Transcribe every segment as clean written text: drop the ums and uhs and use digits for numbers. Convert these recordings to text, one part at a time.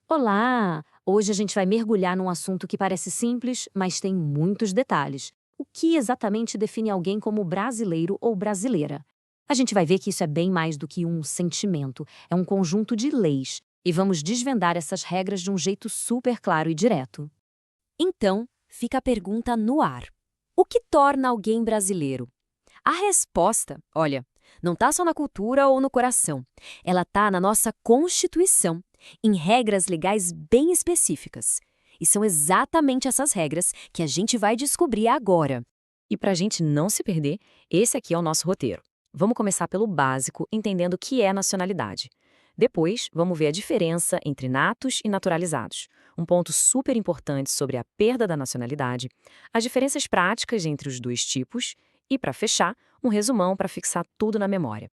Olá! Hoje a gente vai mergulhar num assunto que parece simples, mas tem muitos detalhes. O que exatamente define alguém como brasileiro ou brasileira? A gente vai ver que isso é bem mais do que um sentimento, é um conjunto de leis. E vamos desvendar essas regras de um jeito super claro e direto. Então, fica a pergunta no ar. O que torna alguém brasileiro? A resposta, olha, não está só na cultura ou no coração. Ela está na nossa Constituição, em regras legais bem específicas. E são exatamente essas regras que a gente vai descobrir agora. E para a gente não se perder, esse aqui é o nosso roteiro. Vamos começar pelo básico, entendendo o que é nacionalidade. Depois, vamos ver a diferença entre natos e naturalizados, um ponto super importante sobre a perda da nacionalidade, as diferenças práticas entre os dois tipos e, para fechar, um resumão para fixar tudo na memória.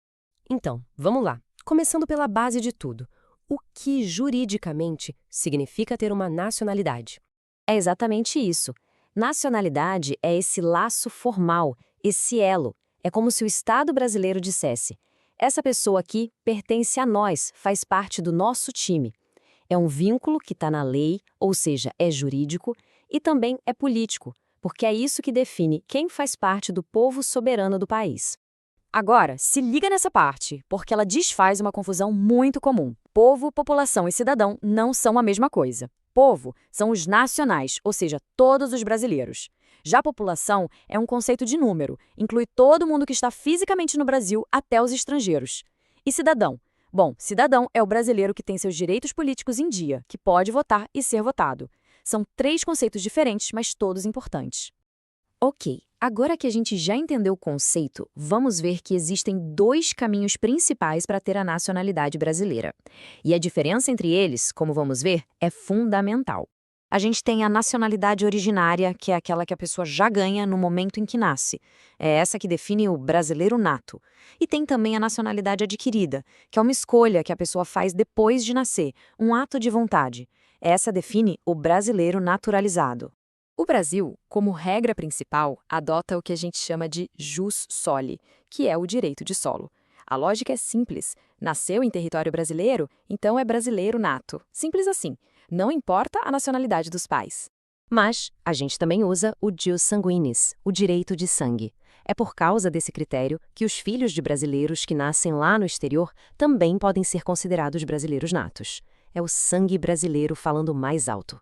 Então, vamos lá. Começando pela base de tudo. O que juridicamente significa ter uma nacionalidade? É exatamente isso. Nacionalidade é esse laço formal, esse elo. É como se o Estado brasileiro dissesse: essa pessoa aqui pertence a nós, faz parte do nosso time. É um vínculo que está na lei, ou seja, é jurídico, e também é político, porque é isso que define quem faz parte do povo soberano do país. Agora, se liga nessa parte, porque ela desfaz uma confusão muito comum. Povo, população e cidadão não são a mesma coisa. Povo são os nacionais, ou seja, todos os brasileiros. Já população é um conceito de número, inclui todo mundo que está fisicamente no Brasil até os estrangeiros. E cidadão? Bom, cidadão é o brasileiro que tem seus direitos políticos em dia, que pode votar e ser votado. São três conceitos diferentes, mas todos importantes. Ok, agora que a gente já entendeu o conceito, vamos ver que existem dois caminhos principais para ter a nacionalidade brasileira. E a diferença entre eles, como vamos ver, é fundamental. A gente tem a nacionalidade originária, que é aquela que a pessoa já ganha no momento em que nasce. É essa que define o brasileiro nato. E tem também a nacionalidade adquirida, que é uma escolha que a pessoa faz depois de nascer, um ato de vontade. Essa define o brasileiro naturalizado. O Brasil, como regra principal, adota o que a gente chama de jus soli, que é o direito de solo. A lógica é simples. Nasceu em território brasileiro, então é brasileiro nato. Simples assim. Não importa a nacionalidade dos pais. Mas a gente também usa o jus sanguinis, o direito de sangue. É por causa desse critério que os filhos de brasileiros que nascem lá no exterior também podem ser considerados brasileiros natos. É o sangue brasileiro falando mais alto.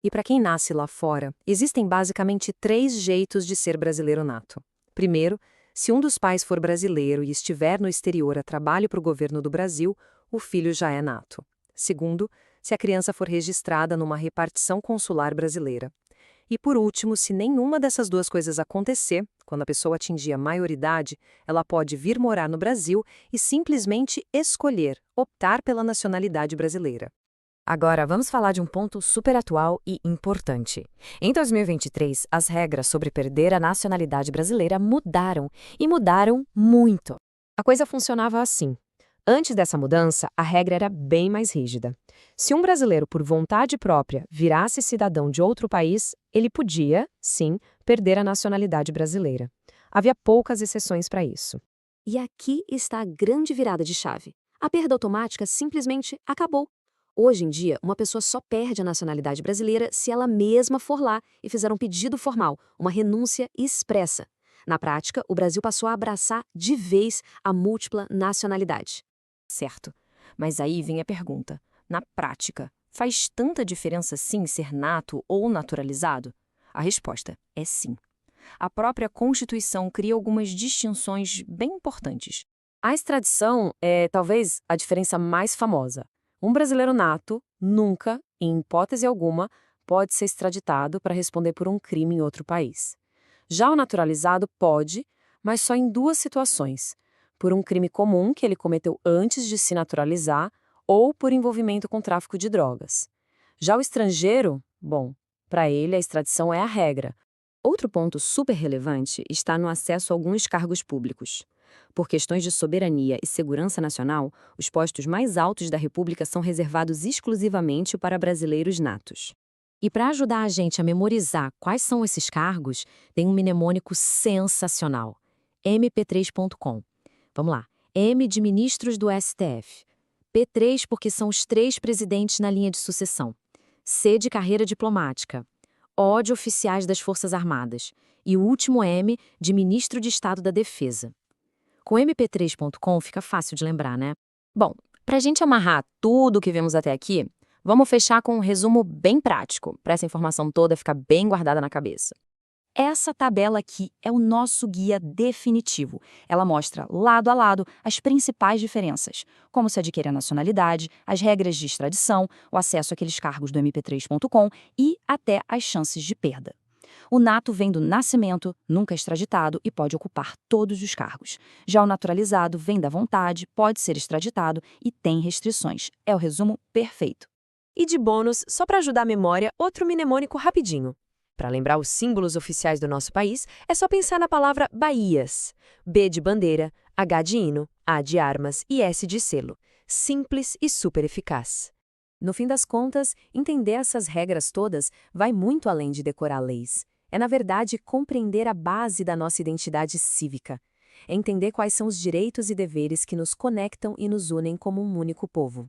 E para quem nasce lá fora, existem basicamente três jeitos de ser brasileiro nato. Primeiro, se um dos pais for brasileiro e estiver no exterior a trabalho para o governo do Brasil, o filho já é nato. Segundo, se a criança for registrada numa repartição consular brasileira. E por último, se nenhuma dessas duas coisas acontecer, quando a pessoa atingir a maioridade, ela pode vir morar no Brasil e simplesmente escolher, optar pela nacionalidade brasileira. Agora, vamos falar de um ponto super atual e importante. Em 2023, as regras sobre perder a nacionalidade brasileira mudaram, e mudaram muito. A coisa funcionava assim. Antes dessa mudança, a regra era bem mais rígida. Se um brasileiro, por vontade própria, virasse cidadão de outro país, ele podia, sim, perder a nacionalidade brasileira. Havia poucas exceções para isso. E aqui está a grande virada de chave. A perda automática simplesmente acabou. Hoje em dia, uma pessoa só perde a nacionalidade brasileira se ela mesma for lá e fizer um pedido formal, uma renúncia expressa. Na prática, o Brasil passou a abraçar de vez a múltipla nacionalidade. Certo. Mas aí vem a pergunta. Na prática, faz tanta diferença sim ser nato ou naturalizado? A resposta é sim. A própria Constituição cria algumas distinções bem importantes. A extradição é talvez a diferença mais famosa. Um brasileiro nato nunca, em hipótese alguma, pode ser extraditado para responder por um crime em outro país. Já o naturalizado pode, mas só em duas situações: por um crime comum que ele cometeu antes de se naturalizar ou por envolvimento com tráfico de drogas. Já o estrangeiro, bom, para ele a extradição é a regra. Outro ponto super relevante está no acesso a alguns cargos públicos. Por questões de soberania e segurança nacional, os postos mais altos da República são reservados exclusivamente para brasileiros natos. E para ajudar a gente a memorizar quais são esses cargos, tem um mnemônico sensacional: mp3.com. Vamos lá. M de ministros do STF. P3 porque são os 3 presidentes na linha de sucessão. C de carreira diplomática. O de oficiais das Forças Armadas. E o último M de ministro de Estado da Defesa. Com mp3.com fica fácil de lembrar, né? Bom, para a gente amarrar tudo o que vemos até aqui, vamos fechar com um resumo bem prático, para essa informação toda ficar bem guardada na cabeça. Essa tabela aqui é o nosso guia definitivo. Ela mostra, lado a lado, as principais diferenças, como se adquire a nacionalidade, as regras de extradição, o acesso àqueles cargos do mp3.com e até as chances de perda. O nato vem do nascimento, nunca extraditado e pode ocupar todos os cargos. Já o naturalizado vem da vontade, pode ser extraditado e tem restrições. É o resumo perfeito. E de bônus, só para ajudar a memória, outro mnemônico rapidinho. Para lembrar os símbolos oficiais do nosso país, é só pensar na palavra Bahias. B de bandeira, H de hino, A de armas e S de selo. Simples e super eficaz. No fim das contas, entender essas regras todas vai muito além de decorar leis. É, na verdade, compreender a base da nossa identidade cívica. É entender quais são os direitos e deveres que nos conectam e nos unem como um único povo.